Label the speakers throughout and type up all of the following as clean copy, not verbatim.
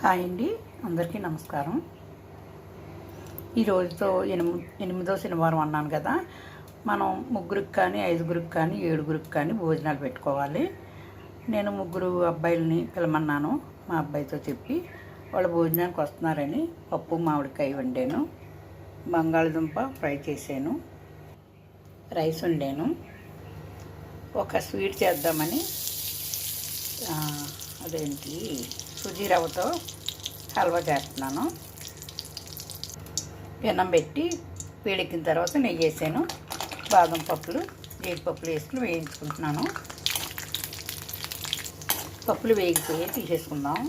Speaker 1: Hi అండి, అందరికీ నమస్కారం. ఈరోజుతో ఎనిమిదో శనివారం అన్నాను కదా. మనం ముగ్గురికి కానీ, ఐదుగురికి కానీ, ఏడుగురికి కానీ భోజనాలు పెట్టుకోవాలి. నేను ముగ్గురు అబ్బాయిలని పిలమన్నాను. మా అబ్బాయితో చెప్పి వాళ్ళు భోజనానికి వస్తున్నారని పప్పు మామిడికాయ వండాను, బంగాళదుంప ఫ్రై చేశాను, రైస్ వండాను. ఒక స్వీట్ చేద్దామని అదేంటి సుజీ రవ్వతో హల్వా చేస్తున్నాను. పెనం పెట్టి వేడెక్కిన తర్వాత నెయ్యి వేసాను, బాదం పప్పులు, జీడిపప్పులు వేసుకుని వేయించుకుంటున్నాను. పప్పులు వేగిపోయి తీసేసుకుందాం.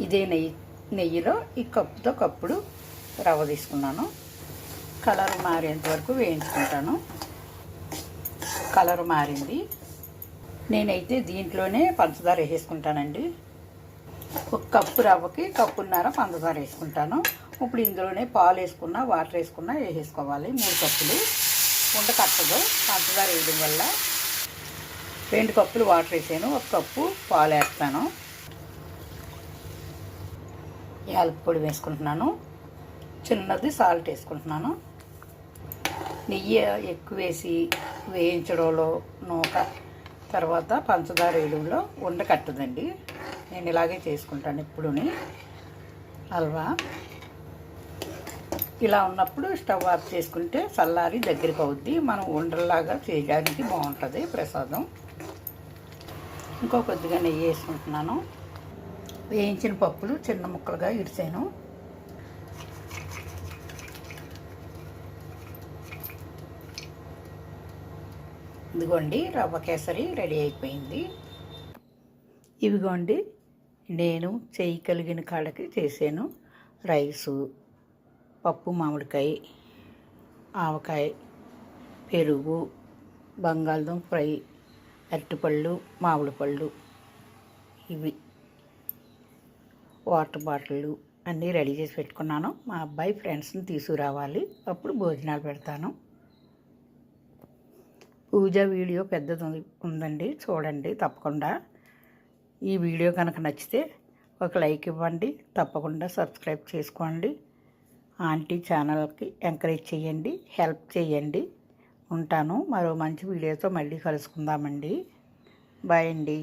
Speaker 1: ఇదే నెయ్యిలో ఈ కప్పుతో కప్పుడు రవ్వ తీసుకున్నాను. కలర్ మారేంత వరకు వేయించుకుంటాను. కలర్ మారింది. నేనైతే దీంట్లోనే పంచదార వేసేసుకుంటానండి. ఒక కప్పు రవ్వకి కప్పున్నర పంచదార వేసుకుంటాను. ఇప్పుడు ఇందులోనే పాలు వేసుకున్నా, వాటర్ వేసుకున్నా వేసేసుకోవాలి. 3 కప్పులు ఉండకట్టదు పంచదార వేయడం వల్ల. 2 కప్పులు వాటర్ వేసాను, 1 కప్పు పాలు వేస్తాను. యాలకుల పొడి వేసుకుంటున్నాను, చిన్నది సాల్ట్ వేసుకుంటున్నాను. నెయ్యి ఎక్కువ వేసి వేయించడంలో నూక తర్వాత పంచదార వేయడంలో ఉండకట్టదండి. నేను ఇలాగే చేసుకుంటాను ఎప్పుడుని హల్వా. ఇలా ఉన్నప్పుడు స్టవ్ ఆఫ్ చేసుకుంటే చల్లారి దగ్గరికి అవుద్ది. మనం ఉండలాగా చేయడానికి బాగుంటుంది ప్రసాదం. ఇంకో కొద్దిగా నెయ్యి వేసుకుంటున్నాను. వేయించిన పప్పులు చిన్న ముక్కలుగా ఇరిచాను. ఇదిగోండి రవ్వ కేసరి రెడీ అయిపోయింది. ఇవిగోండి నేను చేయి కలిగిన కాళ్ళకి చేసాను. రైసు, పప్పు మామిడికాయ, ఆవకాయ, పెరుగు, బంగాళదుంప ఫ్రై, అరటిపళ్ళు, మామిడి పళ్ళు, ఇవి వాటర్ బాటిళ్ళు అన్నీ రెడీ చేసి పెట్టుకున్నాను. మా అబ్బాయి ఫ్రెండ్స్ని తీసుకురావాలి, అప్పుడు భోజనాలు పెడతాను. పూజ వీడియో పెద్దది ఉందండి, చూడండి తప్పకుండా. ఈ వీడియో కనుక నచ్చితే ఒక లైక్ ఇవ్వండి, తప్పకుండా సబ్స్క్రైబ్ చేసుకోండి. ఆంటీ ఛానల్కి ఎంకరేజ్ చేయండి, హెల్ప్ చేయండి. ఉంటాను. మరో మంచి వీడియోతో మళ్ళీ కలుసుకుందామండి. బాయ్ అండి.